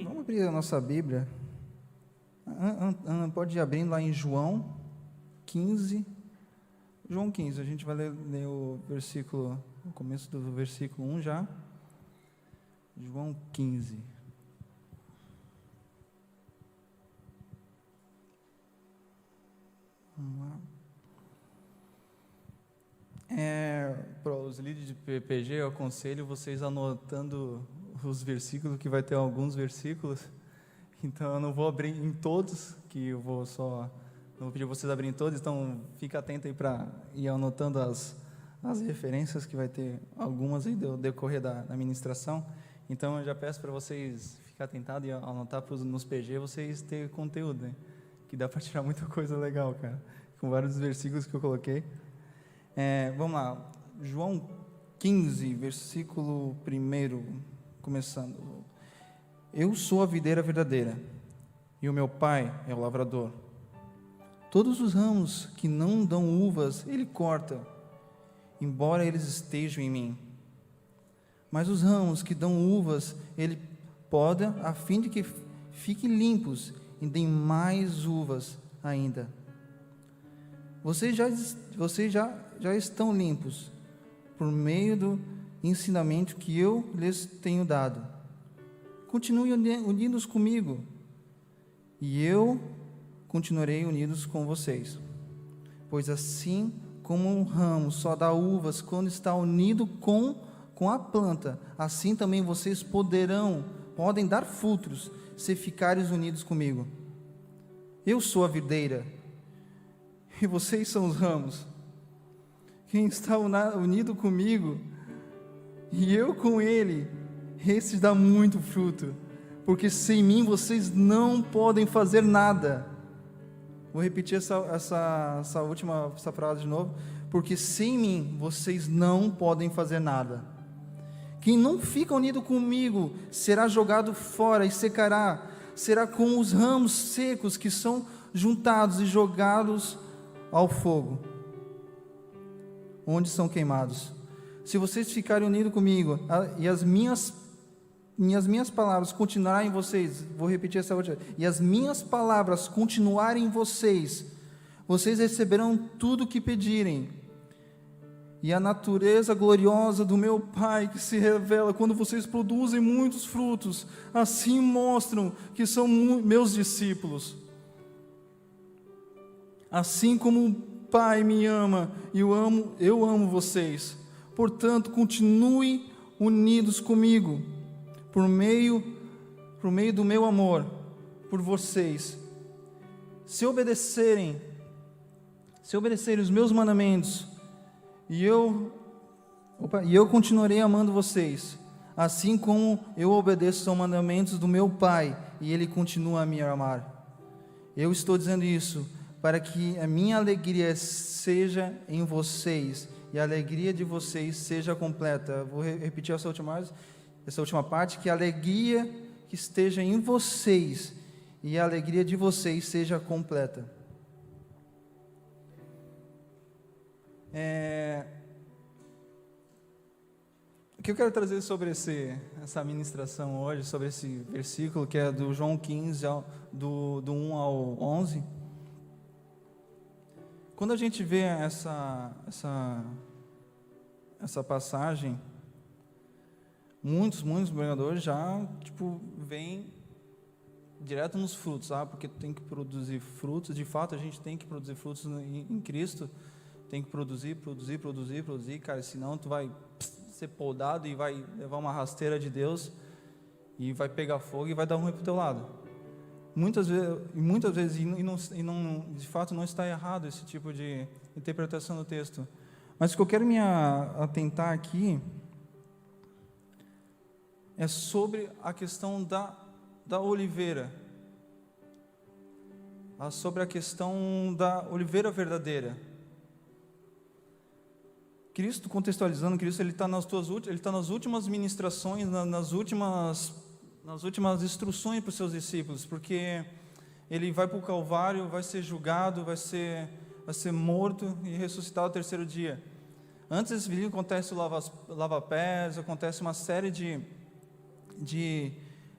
Amém. Vamos abrir a nossa Bíblia. Pode ir abrindo lá em João 15. João 15, a gente vai ler o versículo, o começo do versículo 1 já. João 15. Vamos lá. Para os líderes de PPG, eu aconselho vocês anotando os versículos, que vai ter alguns versículos. Então, eu não vou abrir em todos, que eu vou só... Não vou pedir vocês abrirem todos, então fica atento aí para ir anotando as referências, que vai ter algumas aí do decorrer da ministração. Então, eu já peço para vocês ficar atentados e anotar nos PG, vocês terem conteúdo, né? Que dá para tirar muita coisa legal, cara, com vários versículos que eu coloquei. Vamos lá, João 15, versículo 1, começando. Eu sou a videira verdadeira, e o meu pai é o lavrador. Todos os ramos que não dão uvas, ele corta, embora eles estejam em mim. Mas os ramos que dão uvas, ele poda, a fim de que fiquem limpos e deem mais uvas ainda. Vocês já estão limpos, por meio do ensinamento que eu lhes tenho dado. Continuem unidos comigo, e eu continuarei unidos com vocês. Pois assim como um ramo só dá uvas quando está unido com a planta, assim também vocês podem dar frutos, se ficarem unidos comigo. Eu sou a videira, e vocês são os ramos. Quem está unido comigo, e eu com ele, esse dá muito fruto, porque sem mim vocês não podem fazer nada. Vou repetir essa frase de novo. Porque sem mim vocês não podem fazer nada. Quem não fica unido comigo será jogado fora e secará. Será como os ramos secos que são juntados e jogados ao fogo, onde são queimados. Se vocês ficarem unidos comigo e as minhas palavras continuarem em vocês, vou repetir essa outra, e as minhas palavras continuarem em vocês, vocês receberão tudo o que pedirem. E a natureza gloriosa do meu Pai que se revela quando vocês produzem muitos frutos, assim mostram que são meus discípulos. Assim como o Pai me ama e eu amo vocês. Portanto, continuem unidos comigo, por meio do meu amor por vocês. Se obedecerem os meus mandamentos, e eu continuarei amando vocês, assim como eu obedeço aos mandamentos do meu Pai, e Ele continua a me amar. Eu estou dizendo isso para que a minha alegria seja em vocês, e a alegria de vocês seja completa. Vou repetir essa última parte, que a alegria que esteja em vocês, e a alegria de vocês seja completa. O que eu quero trazer sobre essa ministração hoje, sobre esse versículo, que é do João 15, do 1 ao 11. Quando a gente vê essa passagem, muitos pregadores já vêm direto nos frutos, porque tem que produzir frutos. De fato, a gente tem que produzir frutos em Cristo. Tem que produzir, cara, senão tu vai ser podado e vai levar uma rasteira de Deus e vai pegar fogo e vai dar ruim pro teu lado. Muitas vezes, de fato não está errado esse tipo de interpretação do texto. Mas o que eu quero me atentar aqui é sobre a questão da oliveira, sobre a questão da oliveira verdadeira. Cristo, contextualizando, Cristo ele está nas últimas ministrações, nas últimas instruções para os seus discípulos, porque ele vai para o Calvário, vai ser julgado, vai ser morto e ressuscitado ao terceiro dia. Antes desse vídeo acontece o lava-pés, acontece uma série de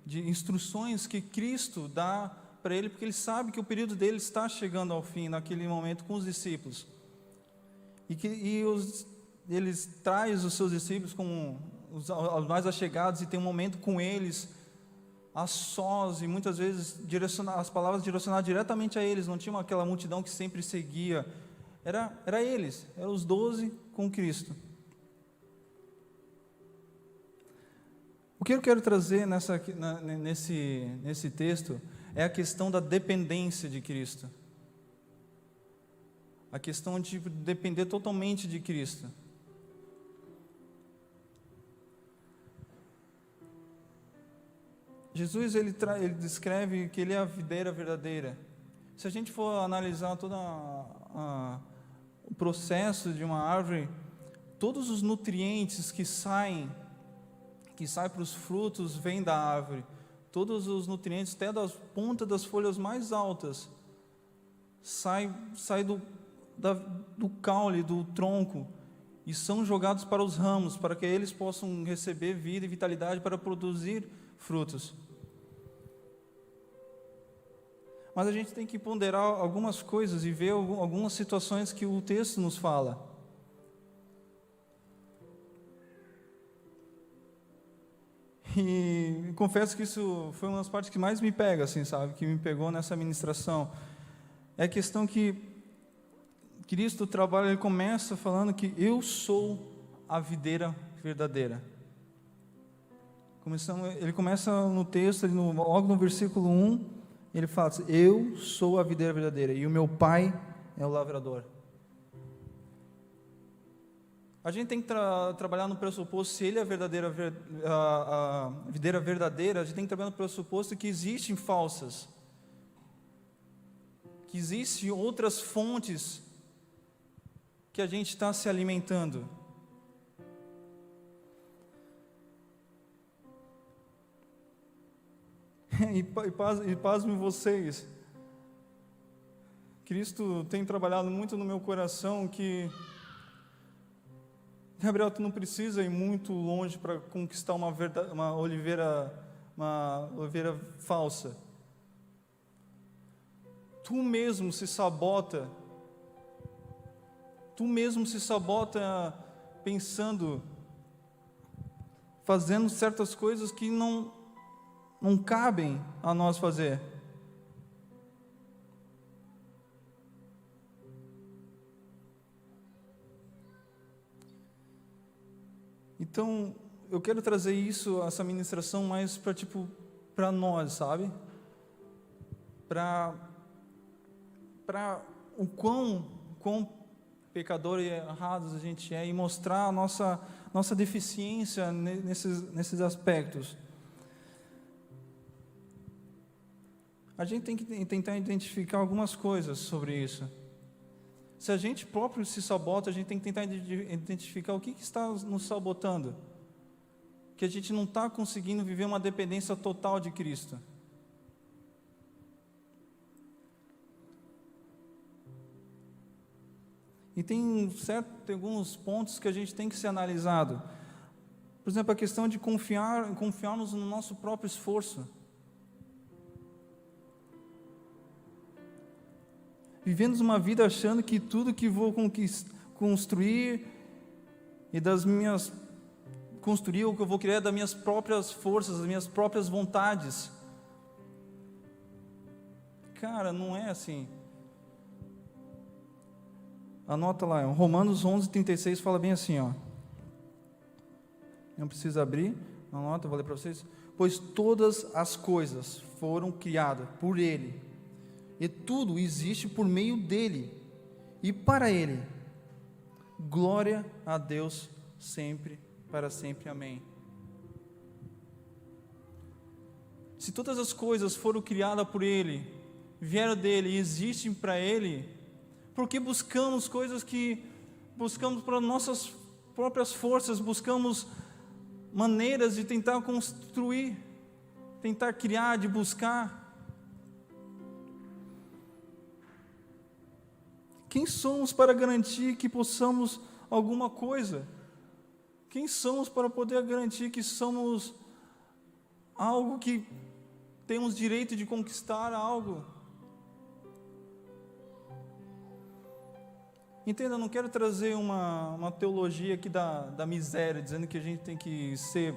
de instruções que Cristo dá para ele, porque ele sabe que o período dele está chegando ao fim, naquele momento, com os discípulos. Ele traz os seus discípulos como os mais achegados e tem um momento com eles, a sós, e muitas vezes as palavras direcionadas diretamente a eles, não tinha aquela multidão que sempre seguia, era eles, eram os 12 com Cristo. O que eu quero trazer nesse texto é a questão da dependência de Cristo. A questão de depender totalmente de Cristo. Jesus, ele descreve que ele é a videira verdadeira. Se a gente for analisar todo o processo de uma árvore, todos os nutrientes que saem para os frutos vêm da árvore. Todos os nutrientes, até das pontas das folhas mais altas, sai do caule, do tronco, e são jogados para os ramos, para que eles possam receber vida e vitalidade para produzir frutos. Mas a gente tem que ponderar algumas coisas e ver algumas situações que o texto nos fala. E confesso que isso foi uma das partes que mais me pega, assim, sabe? Que me pegou nessa ministração. É a questão que Cristo trabalha, ele começa falando que eu sou a videira verdadeira. Ele começa no texto, logo no versículo 1, ele fala assim, eu sou a videira verdadeira e o meu pai é o lavrador. A gente tem que trabalhar no pressuposto, se ele é a videira verdadeira, a gente tem que trabalhar no pressuposto que existem falsas, que existem outras fontes que a gente está se alimentando. E pasmem vocês, Cristo tem trabalhado muito no meu coração que, Gabriel, tu não precisa ir muito longe para conquistar uma oliveira falsa. Tu mesmo se sabota pensando, fazendo certas coisas que não cabem a nós fazer. Então, eu quero trazer essa ministração mais para nós, sabe? Para o quão pecador e errados a gente é, e mostrar a nossa deficiência nesses aspectos. A gente tem que tentar identificar algumas coisas sobre isso. Se a gente próprio se sabota, a gente tem que tentar identificar o que está nos sabotando. Que a gente não está conseguindo viver uma dependência total de Cristo. E tem alguns pontos que a gente tem que ser analisado. Por exemplo, a questão de confiarmos no nosso próprio esforço. Vivendo uma vida achando que tudo que vou construir construir o que eu vou criar é das minhas próprias forças, das minhas próprias vontades. Cara, não é assim. Anota lá, Romanos 11:36 fala bem assim, ó. Não precisa abrir, anota, vou ler para vocês. Pois todas as coisas foram criadas por Ele, e tudo existe por meio dele, e para Ele. Glória a Deus sempre, para sempre. Amém. Se todas as coisas foram criadas por Ele, vieram dele e existem para Ele, por que buscamos coisas que buscamos para nossas próprias forças, buscamos maneiras de tentar construir, tentar criar, de buscar? Quem somos para garantir que possamos alguma coisa? Quem somos para poder garantir que somos algo que temos direito de conquistar algo. Entenda, eu não quero trazer uma teologia aqui da miséria, dizendo que a gente tem que ser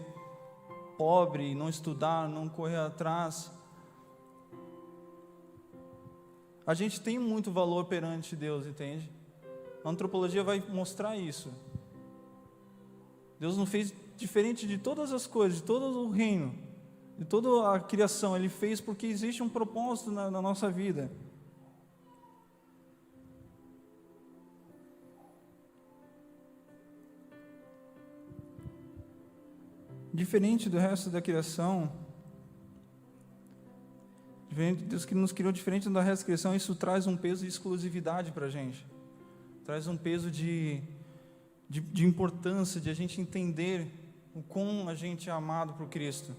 pobre, não estudar, não correr atrás. A gente tem muito valor perante Deus, entende? A antropologia vai mostrar isso. Deus não fez diferente de todas as coisas, de todo o reino, de toda a criação. Ele fez porque existe um propósito na nossa vida. Diferente do resto da criação, Deus que nos criou diferente da resto da criação, isso traz um peso de exclusividade para a gente. Traz um peso de importância, de a gente entender o quão a gente é amado por Cristo.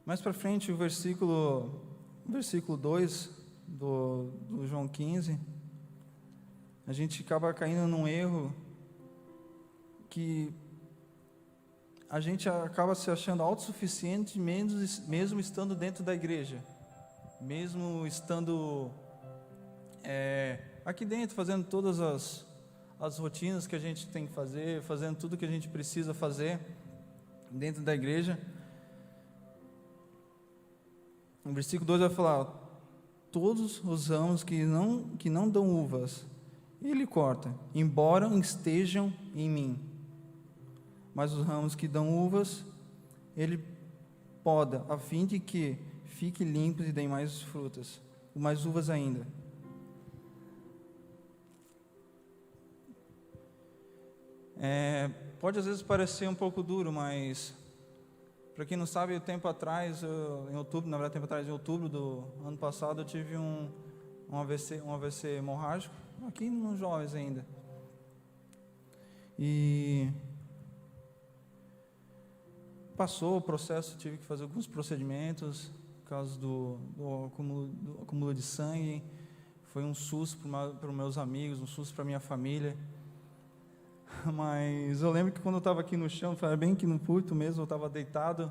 Mais para frente, o versículo 2 do João 15, a gente acaba caindo num erro que a gente acaba se achando autossuficiente mesmo estando dentro da igreja, mesmo estando aqui dentro, fazendo todas as rotinas que a gente tem que fazer, fazendo tudo que a gente precisa fazer dentro da igreja. No versículo 2 vai falar: todos os ramos que não dão uvas, ele corta, embora estejam em mim. Mas os ramos que dão uvas, ele poda, a fim de que fiquem limpos e deem mais frutas, mais uvas ainda. Pode às vezes parecer um pouco duro, mas para quem não sabe, tempo atrás, em outubro do ano passado, eu tive um AVC hemorrágico, aqui nos jovens ainda. E passou o processo, tive que fazer alguns procedimentos, por causa do acúmulo de sangue. Foi um susto para os meus amigos, um susto para minha família. Mas eu lembro que quando eu estava aqui no chão, foi bem aqui no púlpito mesmo, eu estava deitado,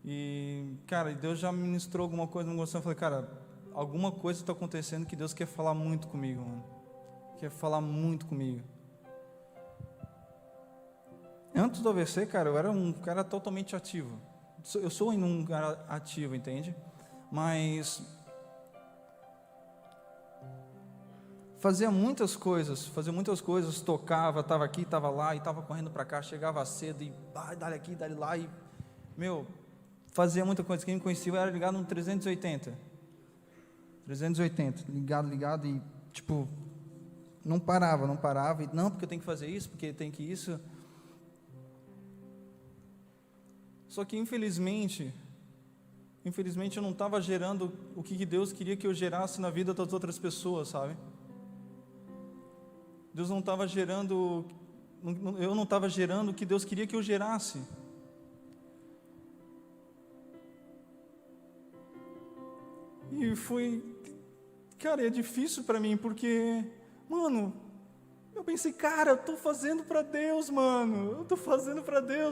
e, cara, Deus já ministrou alguma coisa no meu coração. Eu falei, cara, alguma coisa está acontecendo que Deus quer falar muito comigo, mano. Quer falar muito comigo. Antes do AVC, cara, eu era um cara totalmente ativo. Eu sou ainda um cara ativo, entende? Mas fazia muitas coisas, tocava, estava aqui, estava lá, e estava correndo para cá, chegava cedo, e dali aqui, dali lá, e, fazia muita coisa. Quem me conhecia, eu era ligado no 380, ligado, e, não parava, e não, porque eu tenho que fazer isso, porque tem que isso. Só que, infelizmente eu não estava gerando o que Deus queria que eu gerasse na vida das outras pessoas, sabe? Deus não estava gerando, eu não estava gerando o que Deus queria que eu gerasse. E foi, cara, é difícil para mim, porque, eu pensei, cara, eu estou fazendo para Deus,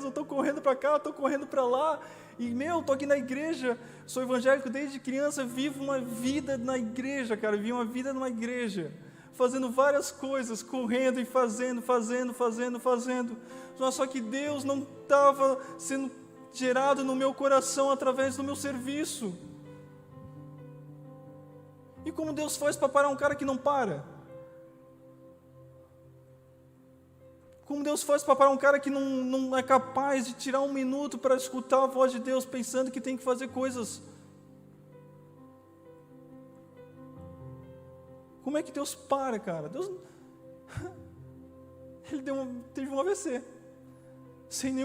eu estou correndo para cá, eu estou correndo para lá, e, estou aqui na igreja, sou evangélico desde criança, vivo uma vida na igreja, cara, vivo uma vida numa igreja, fazendo várias coisas, correndo e fazendo, só que Deus não estava sendo gerado no meu coração através do meu serviço. E como Deus faz para parar um cara que não para? Como Deus faz para parar um cara que não é capaz de tirar um minuto para escutar a voz de Deus, pensando que tem que fazer coisas? Como é que Deus para, cara? Deus, ele teve um AVC, sem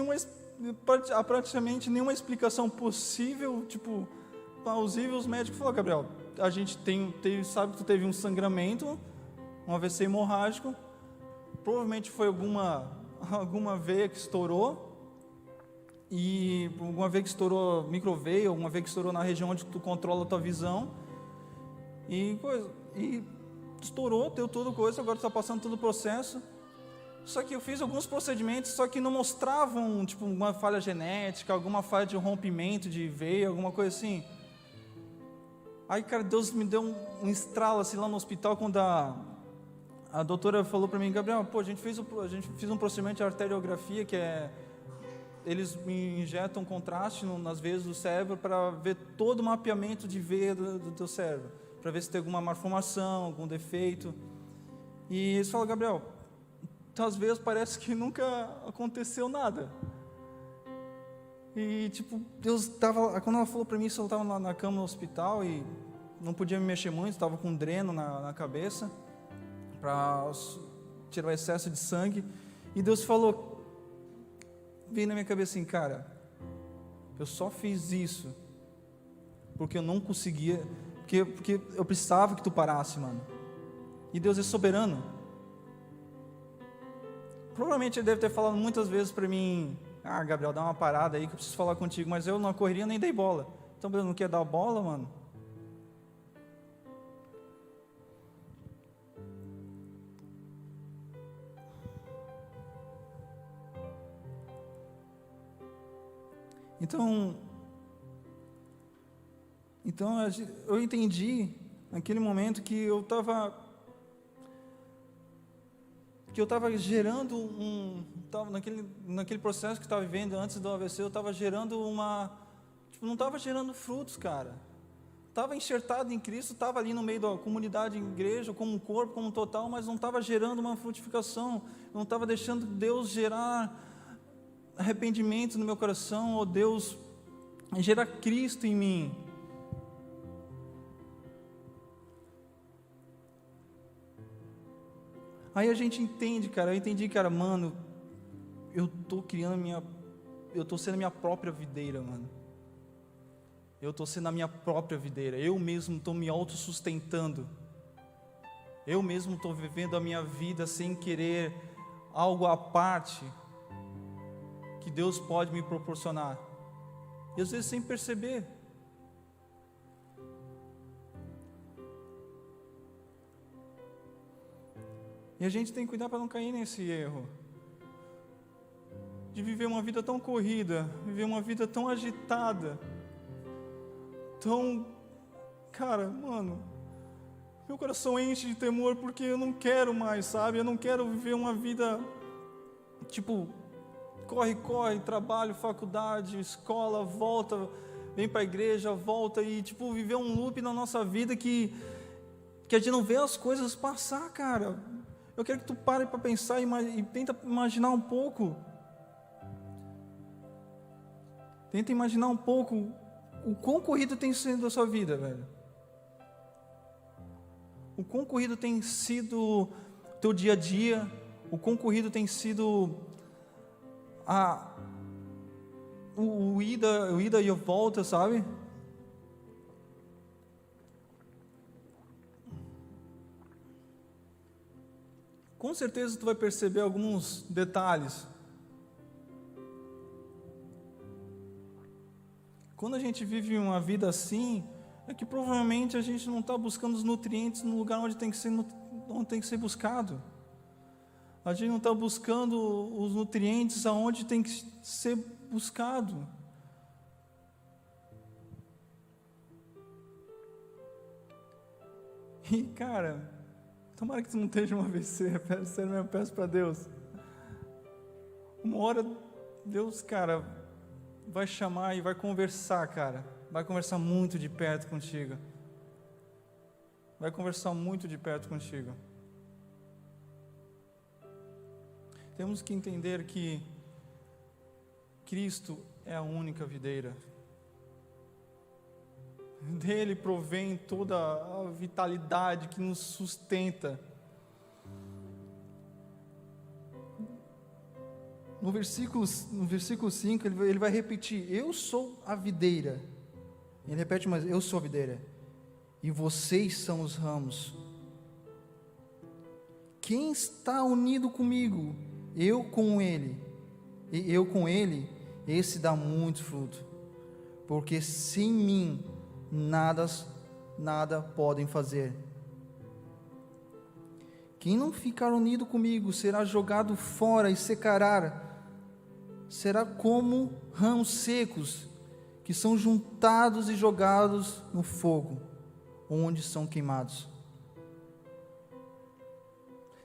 praticamente nenhuma explicação possível, plausível. Os médicos falaram, Gabriel, a gente sabe que tu teve um sangramento, um AVC hemorrágico, provavelmente foi alguma veia que estourou, e alguma veia que estourou microveia, alguma veia que estourou na região onde tu controla a tua visão, e estourou, deu tudo coisa, agora está passando todo o processo. Só que eu fiz alguns procedimentos, só que não mostravam, tipo, uma falha genética, alguma falha de rompimento de veia, alguma coisa assim. Aí, cara, Deus me deu um estralo, assim, lá no hospital, quando a doutora falou para mim: Gabriel, pô, a gente fez um procedimento de arteriografia, que é, eles me injetam contraste nas veias do cérebro para ver todo o mapeamento de veia do teu cérebro, para ver se tem alguma malformação, algum defeito. E eles falaram: Gabriel, às vezes parece que nunca aconteceu nada. E tipo, Deus estava, quando ela falou para mim, eu estava na cama no hospital e não podia me mexer muito, estava com um dreno na cabeça para tirar o excesso de sangue. E Deus falou, veio na minha cabeça assim: cara, eu só fiz isso porque eu não conseguia, porque eu precisava que tu parasse, mano. E Deus é soberano. Provavelmente Ele deve ter falado muitas vezes para mim: ah, Gabriel, dá uma parada aí que eu preciso falar contigo. Mas eu na correria nem dei bola. Então, Deus não quer dar bola, mano? Então eu entendi naquele momento que eu estava gerando naquele processo que eu estava vivendo antes do AVC, eu estava gerando não estava gerando frutos, cara. Estava enxertado em Cristo, estava ali no meio da comunidade, igreja, como um corpo, como um total, mas não estava gerando uma frutificação, não estava deixando Deus gerar arrependimento no meu coração, ou Deus gerar Cristo em mim. Aí a gente entende, cara, eu entendi, cara, mano, eu estou sendo a minha própria videira, mano. Eu estou sendo a minha própria videira, eu mesmo estou me autossustentando. Eu mesmo estou vivendo a minha vida sem querer algo à parte que Deus pode me proporcionar. E às vezes sem perceber. E a gente tem que cuidar para não cair nesse erro de viver uma vida tão corrida, viver uma vida tão agitada, cara, mano, meu coração enche de temor porque eu não quero mais, sabe? Eu não quero viver uma vida tipo corre, trabalho, faculdade, escola, volta, vem para a igreja, volta e tipo viver um loop na nossa vida que a gente não vê as coisas passar, cara. Eu quero que tu pare para pensar e tenta imaginar um pouco. Tenta imaginar um pouco o quão corrido tem sido a sua vida, velho. O quão corrido tem sido o teu dia a dia, o quão corrido tem sido o ida e a volta, sabe? Com certeza tu vai perceber alguns detalhes. Quando a gente vive uma vida assim, é que provavelmente a gente não está buscando os nutrientes no lugar onde tem que ser buscado. A gente não está buscando os nutrientes aonde tem que ser buscado. E cara, tomara que tu não esteja um AVC, sério mesmo, peço para Deus. Uma hora Deus, cara, vai chamar e vai conversar, cara. Vai conversar muito de perto contigo. Vai conversar muito de perto contigo. Temos que entender que Cristo é a única videira. Dele provém toda a vitalidade que nos sustenta. No versículo 5, ele vai repetir: eu sou a videira. Ele repete, mas eu sou a videira, e vocês são os ramos. Quem está unido comigo, eu com ele, e eu com ele, esse dá muito fruto, porque sem mim nada podem fazer. Quem não ficar unido comigo será jogado fora e secará. Será como ramos secos que são juntados e jogados no fogo, onde são queimados.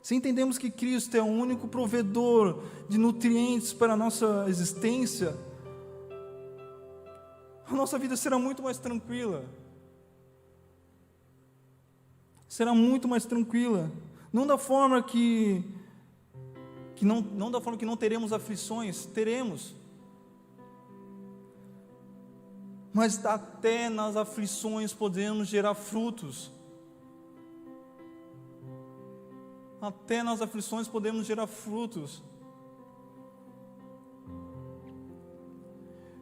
Se entendemos que Cristo é o único provedor de nutrientes para a nossa existência, a nossa vida será muito mais tranquila. Será muito mais tranquila. Não da forma que não teremos aflições, teremos. Mas até nas aflições podemos gerar frutos. Até nas aflições podemos gerar frutos.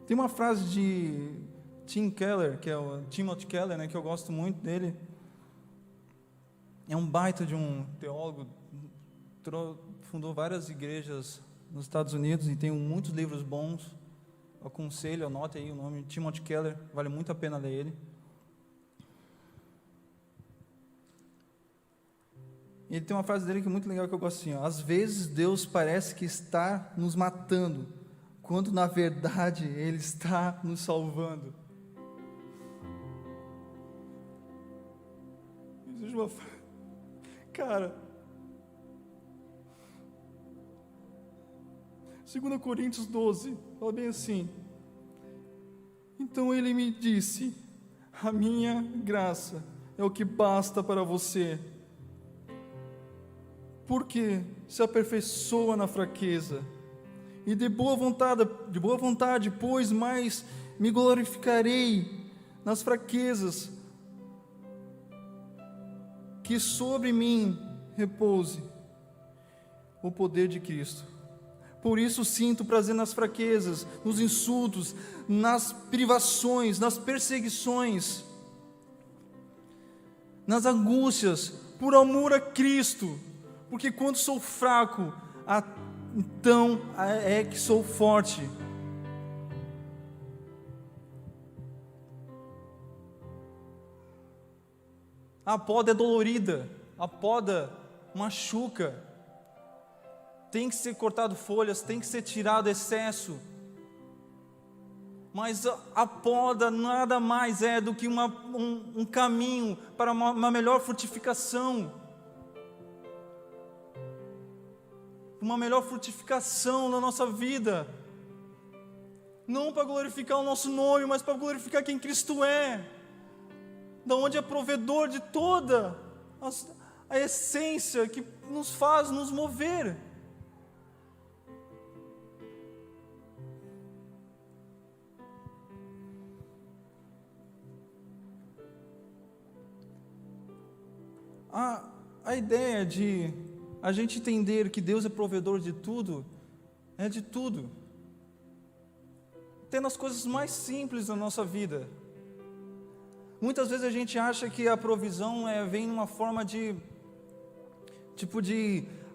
Tem uma frase de Tim Keller, que é o Timothy Keller, né, que eu gosto muito dele. É um baita de um teólogo, fundou várias igrejas nos Estados Unidos e tem muitos livros bons. Eu aconselho, anote aí o nome, Timothy Keller, vale muito a pena ler ele. Ele tem uma frase dele que é muito legal, que eu gosto assim, ó: às vezes Deus parece que está nos matando, quando na verdade Ele está nos salvando. Existe uma frase, cara, 2 Coríntios 12, fala bem assim: então Ele me disse, a minha graça é o que basta para você, porque se aperfeiçoa na fraqueza, e de boa vontade, pois mais me glorificarei nas fraquezas, que sobre mim repouse o poder de Cristo. Por isso sinto prazer nas fraquezas, nos insultos, nas privações, nas perseguições, nas angústias, por amor a Cristo, porque quando sou fraco, então é que sou forte. A poda é dolorida, a poda machuca, tem que ser cortado folhas, tem que ser tirado excesso, mas a poda nada mais é do que um caminho para uma melhor frutificação, na nossa vida, não para glorificar o nosso nome, mas para glorificar quem Cristo é, da onde é provedor de toda a essência que nos faz nos mover. A ideia de a gente entender que Deus é provedor de tudo, é de tudo, até nas coisas mais simples da nossa vida. Muitas vezes a gente acha que a provisão vem numa forma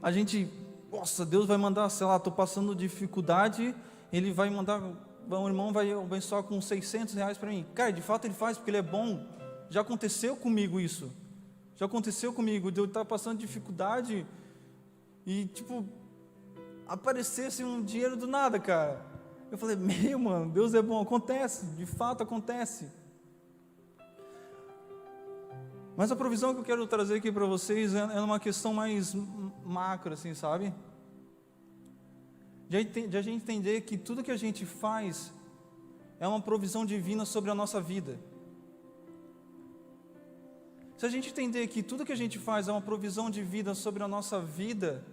a gente, nossa, Deus vai mandar, sei lá, estou passando dificuldade, Ele vai mandar, o irmão vai abençoar com R$600 para mim. Cara, de fato Ele faz, porque Ele é bom. Já aconteceu comigo isso. Já aconteceu comigo, de eu estar passando dificuldade e aparecesse um dinheiro do nada, cara. Eu falei, mano, Deus é bom. Acontece, de fato acontece. Mas a provisão que eu quero trazer aqui para vocês é uma questão mais macro, assim, sabe? De a gente entender que tudo que a gente faz é uma provisão divina sobre a nossa vida. Se a gente entender que tudo que a gente faz é uma provisão de vida sobre a nossa vida,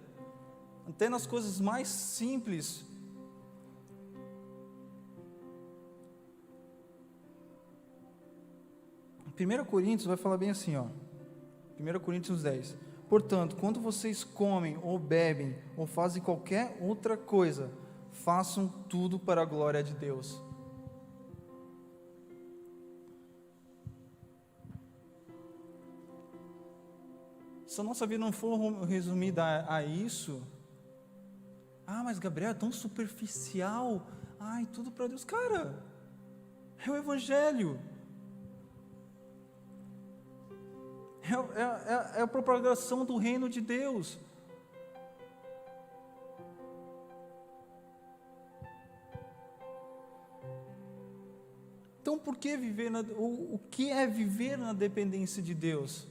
até nas coisas mais simples, em 1 Coríntios vai falar bem assim, ó, 1 Coríntios 10, portanto, quando vocês comem ou bebem ou fazem qualquer outra coisa, façam tudo para a glória de Deus. Se a nossa vida não for resumida a isso, mas Gabriel é tão superficial, tudo para Deus, cara, é o Evangelho, é a propagação do reino de Deus. Então, por que viver o que é viver na dependência de Deus?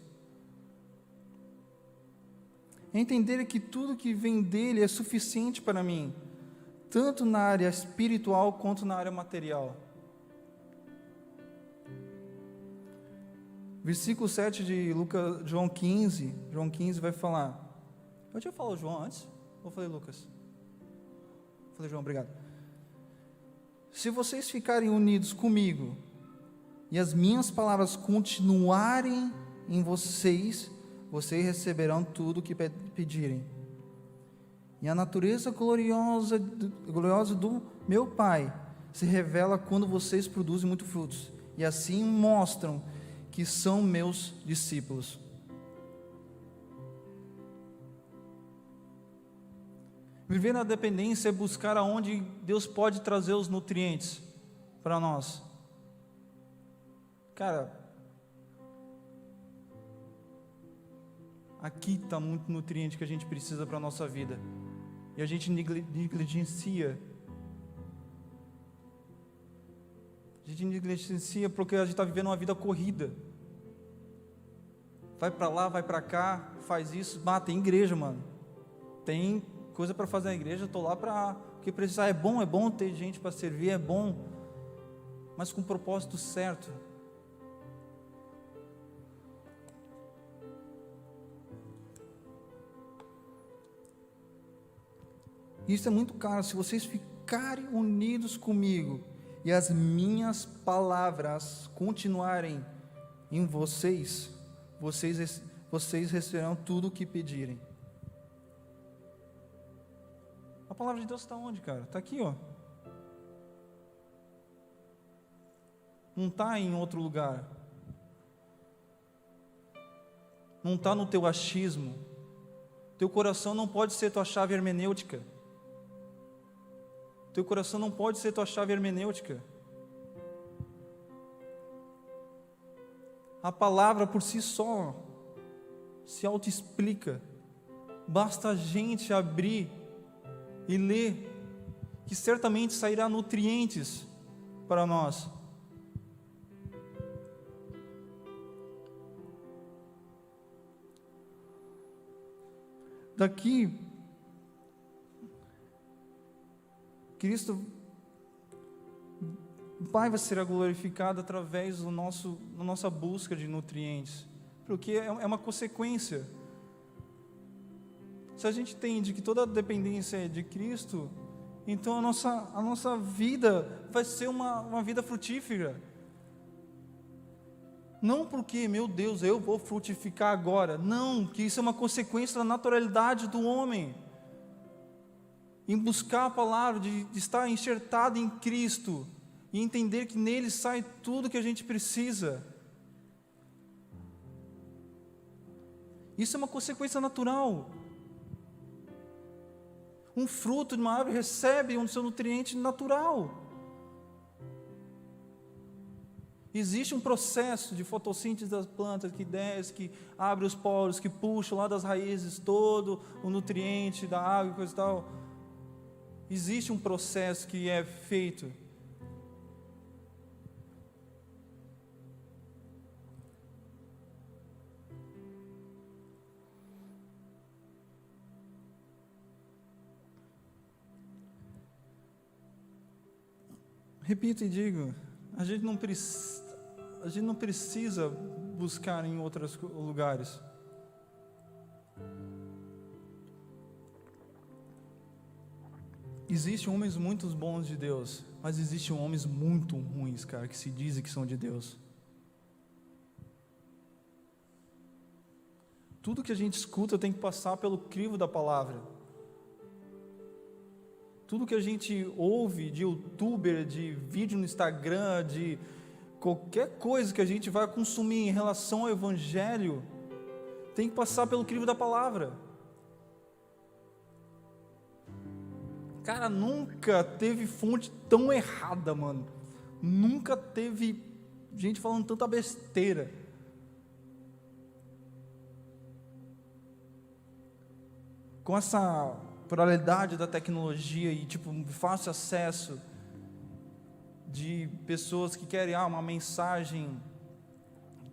Entender que tudo que vem dele é suficiente para mim, tanto na área espiritual quanto na área material. Versículo 7 de João 15 vai falar. Eu tinha falado João antes? Ou falei Lucas? Falei João, obrigado. Se vocês ficarem unidos comigo e as minhas palavras continuarem em vocês, vocês receberão tudo o que pedirem. E a natureza gloriosa do meu Pai se revela quando vocês produzem muitos frutos, e assim mostram que são meus discípulos. Viver na dependência é buscar aonde Deus pode trazer os nutrientes para nós. Cara, aqui está muito nutriente que a gente precisa para a nossa vida, e a gente negligencia. A gente negligencia porque a gente está vivendo uma vida corrida. Vai para lá, vai para cá, faz isso. Tem igreja, mano. Tem coisa para fazer na igreja, estou lá para... Porque precisar é bom ter gente para servir, é bom. Mas com o propósito certo. Isso é muito caro. Se vocês ficarem unidos comigo e as minhas palavras continuarem em vocês, vocês receberão tudo o que pedirem. A palavra de Deus está onde, cara? Está aqui, ó. Não está em outro lugar. Não está no teu achismo. Teu coração não pode ser tua chave hermenêutica. Teu coração não pode ser tua chave hermenêutica. A palavra por si só se autoexplica. Basta a gente abrir e ler, que certamente sairá nutrientes para nós. Daqui, Cristo, o Pai vai ser glorificado através da nossa busca de nutrientes, porque é uma consequência. Se a gente entende que toda a dependência é de Cristo, então a nossa vida vai ser uma vida frutífera. Não porque, meu Deus, eu vou frutificar agora. Não, que isso é uma consequência da naturalidade do homem. Em buscar a palavra, de estar enxertado em Cristo, e entender que nele sai tudo que a gente precisa. Isso é uma consequência natural. Um fruto de uma árvore recebe o seu nutriente natural. Existe um processo de fotossíntese das plantas que desce, que abre os poros, que puxa lá das raízes todo o nutriente da água e coisa e tal. Existe um processo que é feito. Repito e digo, a gente não precisa buscar em outros lugares. Existem homens muito bons de Deus, mas existem homens muito ruins, cara, que se dizem que são de Deus. Tudo que a gente escuta tem que passar pelo crivo da palavra. Tudo que a gente ouve de youtuber, de vídeo no Instagram, de qualquer coisa que a gente vai consumir em relação ao Evangelho, tem que passar pelo crivo da palavra. Cara, nunca teve fonte tão errada, mano. Nunca teve gente falando tanta besteira. com essa pluralidade da tecnologia e fácil acesso de pessoas que querem uma mensagem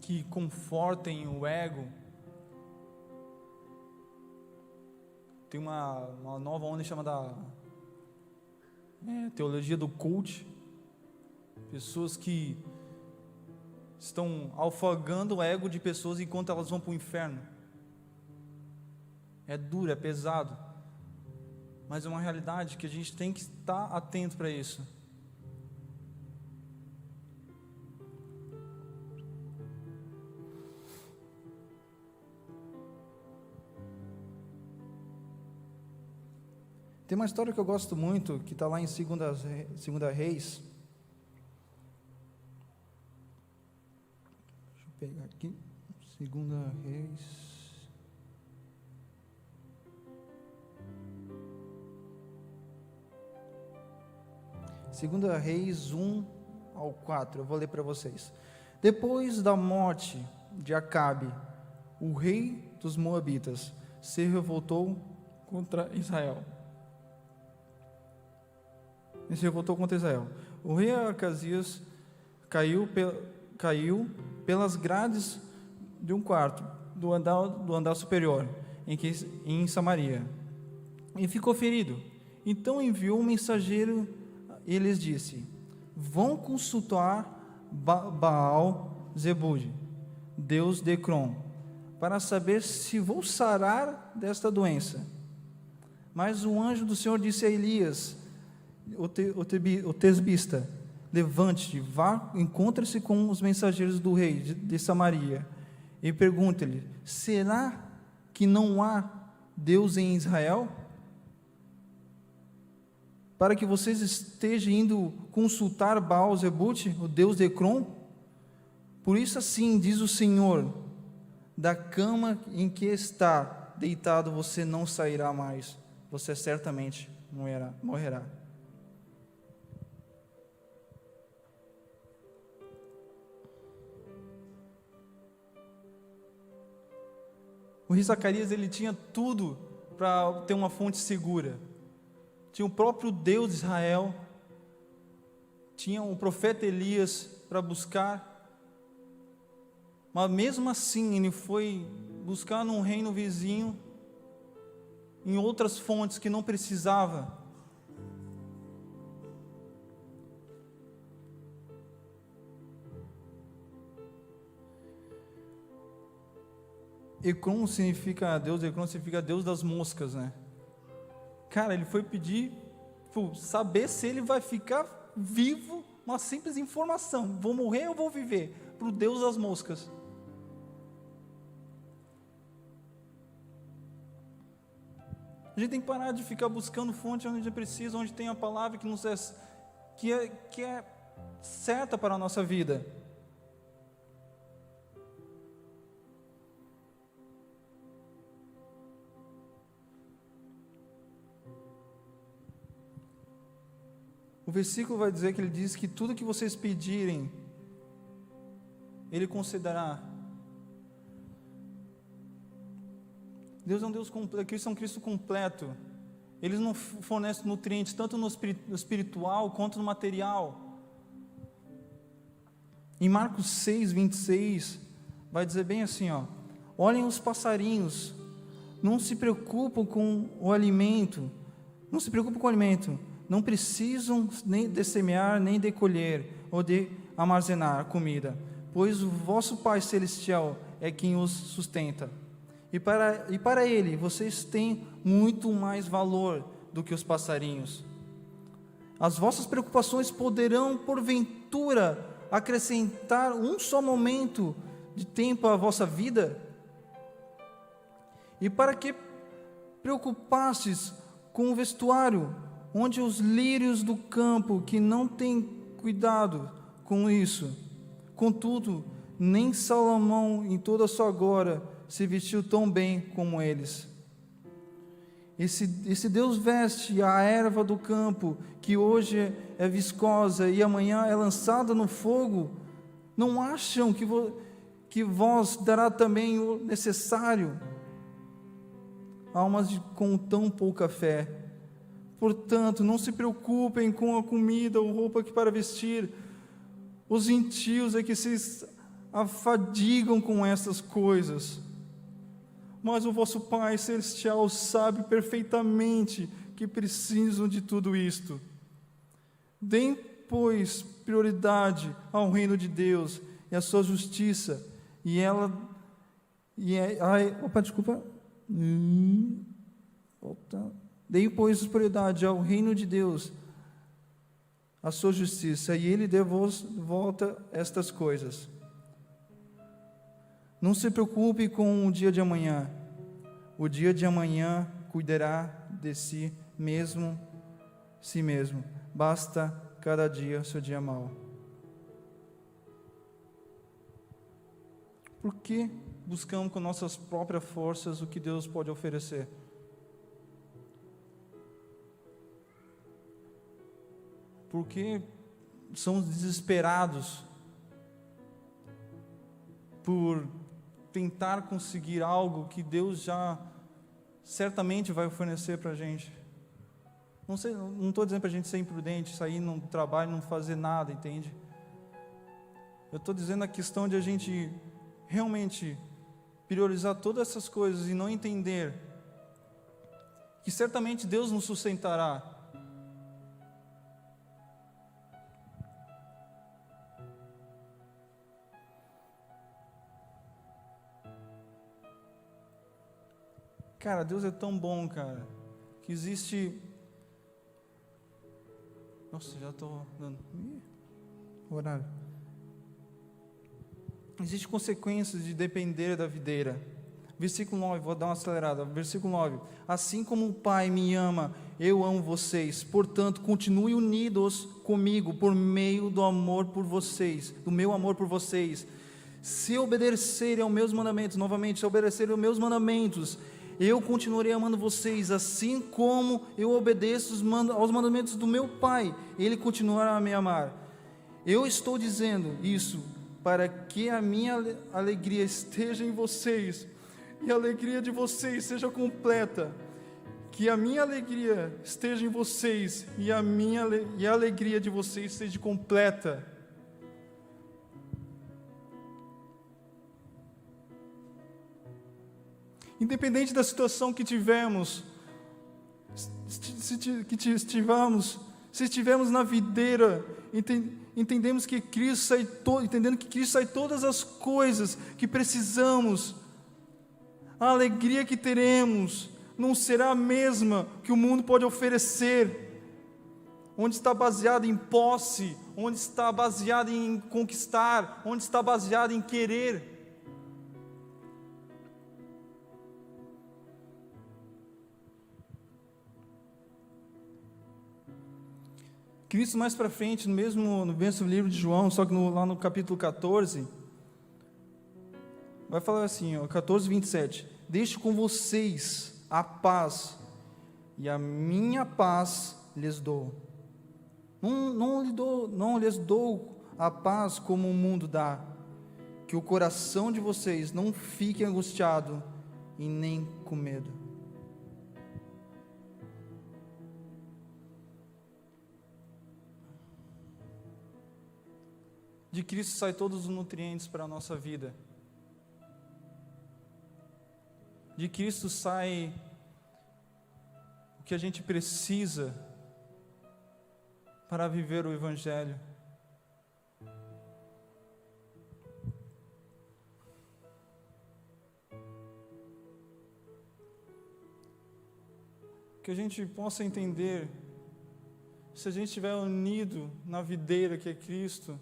que confortem o ego, tem uma nova onda chamada teologia do cult, pessoas que estão afogando o ego de pessoas enquanto elas vão para o inferno. É duro, é pesado, mas é uma realidade que a gente tem que estar atento para isso. Tem uma história que eu gosto muito, que está lá em 2 Reis. Deixa eu pegar aqui. 2 Reis. 2 Reis 1-4, eu vou ler para vocês. Depois da morte de Acabe, o rei dos Moabitas se revoltou contra Israel. O rei Acasias caiu pelas grades de um quarto do andar superior em Samaria e ficou ferido. Então enviou um mensageiro e lhes disse: vão consultar Baal-Zebude, deus de Ecrom, para saber se vou sarar desta doença. Mas o anjo do Senhor disse a Elias, o tesbista: levante-te, vá, encontre-se com os mensageiros do rei de Samaria e pergunte-lhe: será que não há Deus em Israel? Para que vocês estejam indo consultar Baal-Zebude, o deus de Ecrom? Por isso assim diz o Senhor: da cama em que está deitado você não sairá mais, você certamente morrerá. O rei Zacarias, ele tinha tudo para ter uma fonte segura. Tinha o próprio Deus de Israel, tinha o profeta Elias para buscar, mas mesmo assim ele foi buscar num reino vizinho, em outras fontes que não precisava. Ecrom significa Deus das moscas, né? Cara, ele foi pedir, saber se ele vai ficar vivo, uma simples informação: vou morrer ou vou viver? Para o Deus das moscas. A gente tem que parar de ficar buscando fonte onde a gente precisa, onde tem a palavra que é certa para a nossa vida. O versículo vai dizer que ele diz que tudo que vocês pedirem, Ele concederá. Deus é um Deus completo, Cristo é um Cristo completo. Ele não fornece nutrientes, tanto no espiritual quanto no material. Em Marcos 6:26, vai dizer bem assim, olhem os passarinhos, não se preocupam com o alimento, não precisam nem de semear, nem de colher, ou de armazenar comida, pois o vosso Pai Celestial é quem os sustenta. E para Ele, vocês têm muito mais valor do que os passarinhos. As vossas preocupações poderão, porventura, acrescentar um só momento de tempo à vossa vida? E para que preocupastes com o vestuário, onde os lírios do campo, que não têm cuidado com isso? Contudo, nem Salomão em toda a sua glória se vestiu tão bem como eles. Esse Deus veste a erva do campo, que hoje é viscosa e amanhã é lançada no fogo. Não acham que vós dará também o necessário almas com tão pouca fé. Portanto, não se preocupem com a comida ou roupa que para vestir. Os gentios é que se afadigam com essas coisas. Mas o vosso Pai Celestial sabe perfeitamente que precisam de tudo isto. Deem, pois, prioridade ao reino de Deus e à sua justiça, e ela... Deem, pois, prioridade ao reino de Deus, a sua justiça, e Ele dê-vos volta estas coisas. Não se preocupe com o dia de amanhã. O dia de amanhã cuidará de si mesmo. Basta cada dia seu dia mau. Por que buscamos com nossas próprias forças o que Deus pode oferecer? Porque somos desesperados por tentar conseguir algo que Deus já certamente vai oferecer para a gente. Não estou dizendo para a gente ser imprudente, sair no trabalho e não fazer nada, entende? Eu estou dizendo a questão de a gente realmente priorizar todas essas coisas e não entender que certamente Deus nos sustentará. Cara, Deus é tão bom, cara, que existe... Nossa, já estou dando... horário. Existem consequências de depender da videira. Versículo 9, vou dar uma acelerada. Versículo 9. Assim como o Pai me ama, eu amo vocês. Portanto, continue unidos comigo por meio do amor por vocês, do meu amor por vocês. Se obedecerem aos meus mandamentos, novamente, se obedecerem aos meus mandamentos, eu continuarei amando vocês, assim como eu obedeço aos mandamentos do meu Pai, Ele continuará a me amar. Eu estou dizendo isso para que a minha alegria esteja em vocês, e a alegria de vocês seja completa. Que a minha alegria esteja em vocês, e a alegria de vocês seja completa. Independente da situação que tivermos, se estivermos na videira, entendemos que entendendo que Cristo sai todas as coisas que precisamos, a alegria que teremos não será a mesma que o mundo pode oferecer, onde está baseado em posse, onde está baseado em conquistar, onde está baseado em querer. Cristo mais para frente, no mesmo livro de João, só que lá no capítulo 14, vai falar assim, 14, 27, deixo com vocês a paz, e a minha paz lhes dou. Não lhes dou a paz como o mundo dá, que o coração de vocês não fique angustiado e nem com medo. De Cristo sai todos os nutrientes para a nossa vida. De Cristo sai o que a gente precisa para viver o Evangelho. Que a gente possa entender, se a gente estiver unido na videira que é Cristo,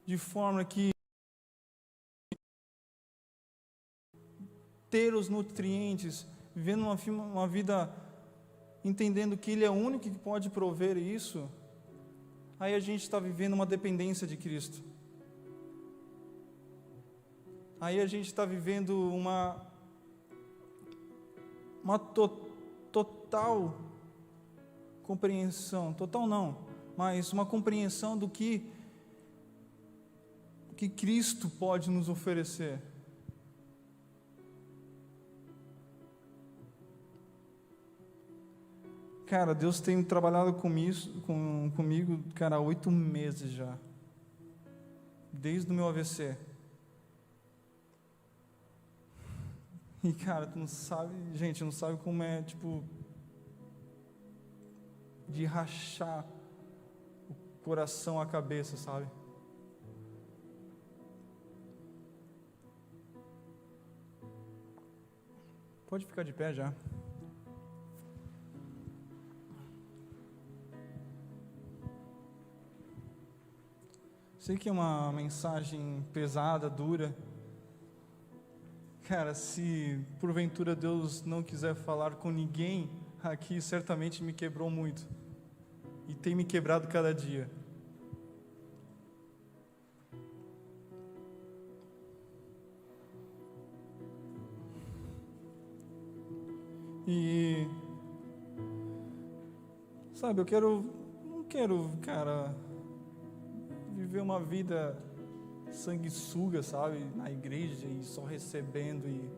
de forma que ter os nutrientes, vivendo uma vida entendendo que Ele é o único que pode prover isso, aí a gente está vivendo uma dependência de Cristo. Aí a gente está vivendo uma total compreensão, total não, mas uma compreensão do que Cristo pode nos oferecer. Cara, Deus tem trabalhado comigo, cara, há 8 meses já. Desde o meu AVC. E, cara, tu não sabe, gente, não sabe como é, tipo, de rachar o coração, a cabeça, sabe? Pode ficar de pé já. Sei que é uma mensagem pesada, dura. Cara, se porventura Deus não quiser falar com ninguém aqui, certamente me quebrou muito. E tem me quebrado cada dia. E sabe, não quero, cara, viver uma vida sanguessuga, sabe, na igreja e só recebendo. E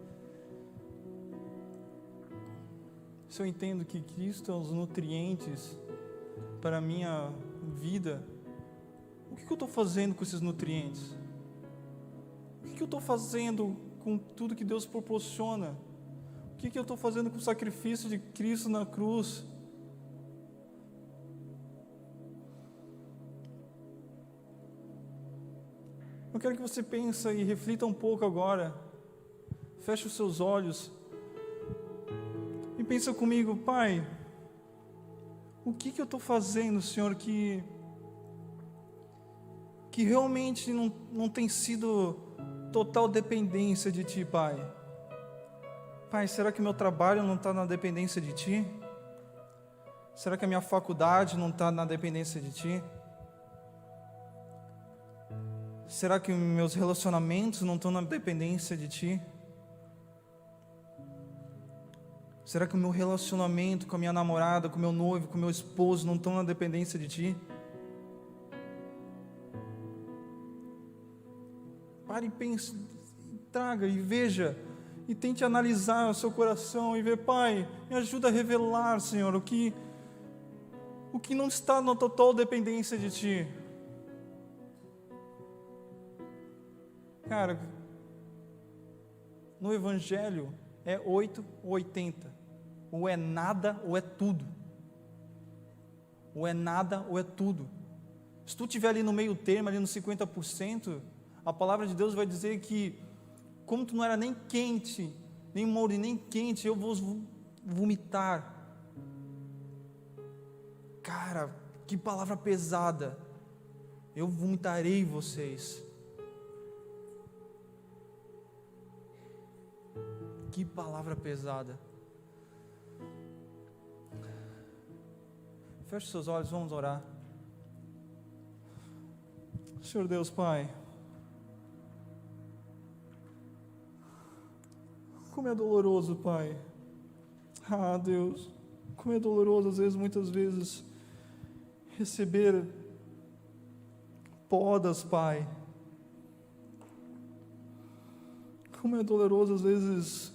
se eu entendo que Cristo é os nutrientes para a minha vida, o que eu estou fazendo com esses nutrientes? O que eu estou fazendo com tudo que Deus proporciona? O que eu estou fazendo com o sacrifício de Cristo na cruz? Eu quero que você pense e reflita um pouco agora. Feche os seus olhos e pensa comigo, Pai, o que eu estou fazendo, Senhor, que realmente não tem sido total dependência de Ti, Pai? Pai, será que meu trabalho não está na dependência de Ti? Será que a minha faculdade não está na dependência de Ti? Será que meus relacionamentos não estão na dependência de Ti? Será que o meu relacionamento com a minha namorada, com o meu noivo, com o meu esposo não estão na dependência de Ti? Pare e pense, traga e veja, e tente analisar o seu coração e ver, Pai, me ajuda a revelar, Senhor, o que não está na total dependência de Ti. Cara, no Evangelho é 8 ou 80, ou é nada ou é tudo, ou é nada ou é tudo. Se tu estiver ali no meio termo, ali no 50%, a palavra de Deus vai dizer que, como tu não era nem quente, nem morno, nem quente, eu vou vomitar. Cara, que palavra pesada. Eu vomitarei vocês. Que palavra pesada. Feche seus olhos, vamos orar. Senhor Deus, Pai, como é doloroso, Pai. Ah, Deus, como é doloroso, muitas vezes, receber podas, Pai. Como é doloroso, às vezes,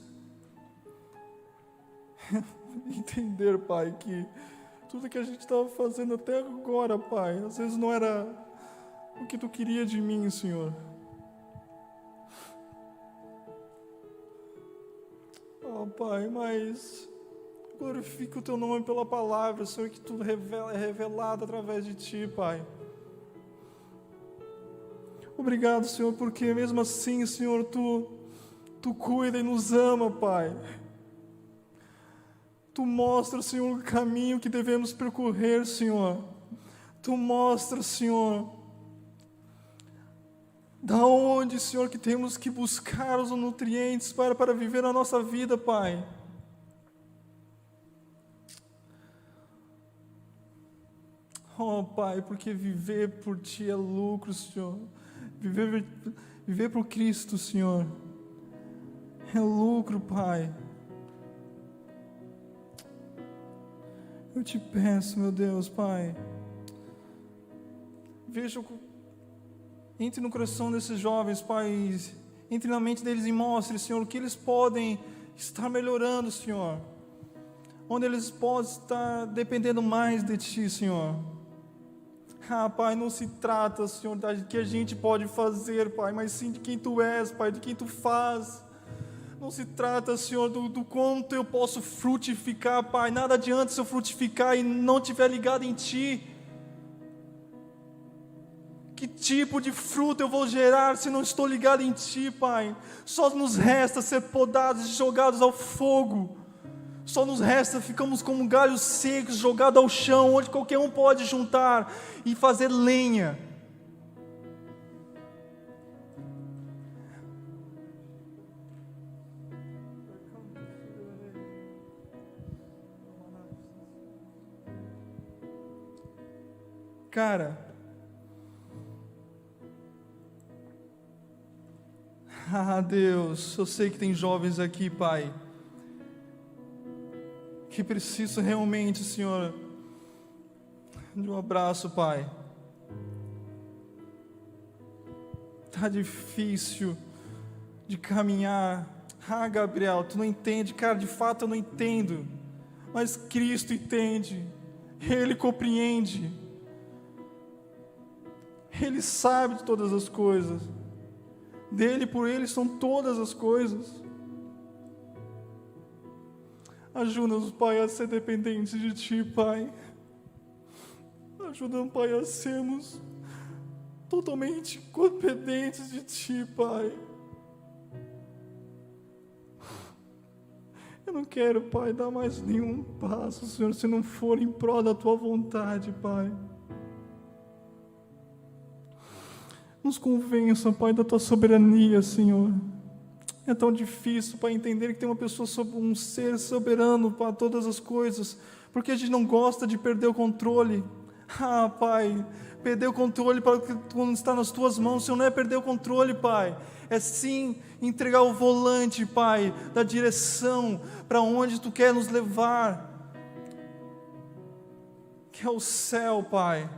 entender, Pai, que tudo que a gente estava fazendo até agora, Pai, às vezes não era o que Tu queria de mim, Senhor. Oh, Pai, mas glorifica o Teu nome pela palavra, Senhor, que tudo é revelado através de Ti, Pai. Obrigado, Senhor, porque mesmo assim, Senhor, Tu cuida e nos ama, Pai. Tu mostra, Senhor, o caminho que devemos percorrer, Senhor. Tu mostra, Senhor, da onde, Senhor, que temos que buscar os nutrientes para viver a nossa vida, Pai. Oh, Pai, porque viver por Ti é lucro, Senhor. Viver por Cristo, Senhor, é lucro, Pai. Eu Te peço, meu Deus, Pai, entre no coração desses jovens, Pai, entre na mente deles e mostre, Senhor, o que eles podem estar melhorando, Senhor. onde eles possam estar dependendo mais de Ti, Senhor. Pai, não se trata, Senhor, do que a gente pode fazer, Pai, mas sim de quem Tu és, Pai, de quem Tu faz. Não se trata, Senhor, do quanto eu posso frutificar, Pai. Nada adianta se eu frutificar e não estiver ligado em Ti. Que tipo de fruto eu vou gerar se não estou ligado em Ti, Pai? Só nos resta ser podados e jogados ao fogo. Só nos resta, ficamos como galhos secos, jogados ao chão, onde qualquer um pode juntar e fazer lenha. Cara, Deus, eu sei que tem jovens aqui, Pai, que precisam realmente, Senhor, de um abraço, Pai. Tá difícil de caminhar. Gabriel, tu não entende, cara, de fato eu não entendo, mas Cristo entende, Ele compreende, Ele sabe de todas as coisas, dele e por Ele são todas as coisas. Ajuda-nos, Pai, a ser dependentes de Ti, Pai. Ajuda-nos, Pai, a sermos totalmente dependentes de Ti, Pai. Eu não quero, Pai, dar mais nenhum passo, Senhor, se não for em prol da Tua vontade, Pai. Nos convença, Pai, da Tua soberania, Senhor. É tão difícil, Pai, entender que tem uma pessoa, um ser soberano para todas as coisas, porque a gente não gosta de perder o controle. Pai, perder o controle quando está nas Tuas mãos, Senhor, não é perder o controle, Pai. É sim entregar o volante, Pai, da direção para onde Tu quer nos levar, que é o céu, Pai.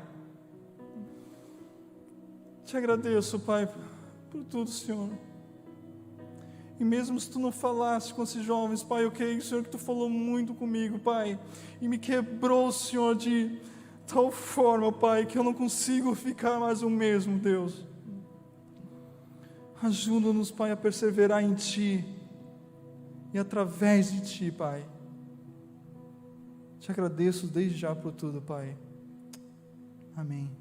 Te agradeço, Pai, por tudo, Senhor. E mesmo se Tu não falaste com esses jovens, Pai, eu creio, Senhor, que Tu falou muito comigo, Pai, e me quebrou, Senhor, de tal forma, Pai, que eu não consigo ficar mais o mesmo, Deus. Ajuda-nos, Pai, a perseverar em Ti e através de Ti, Pai. Te agradeço desde já por tudo, Pai. Amém.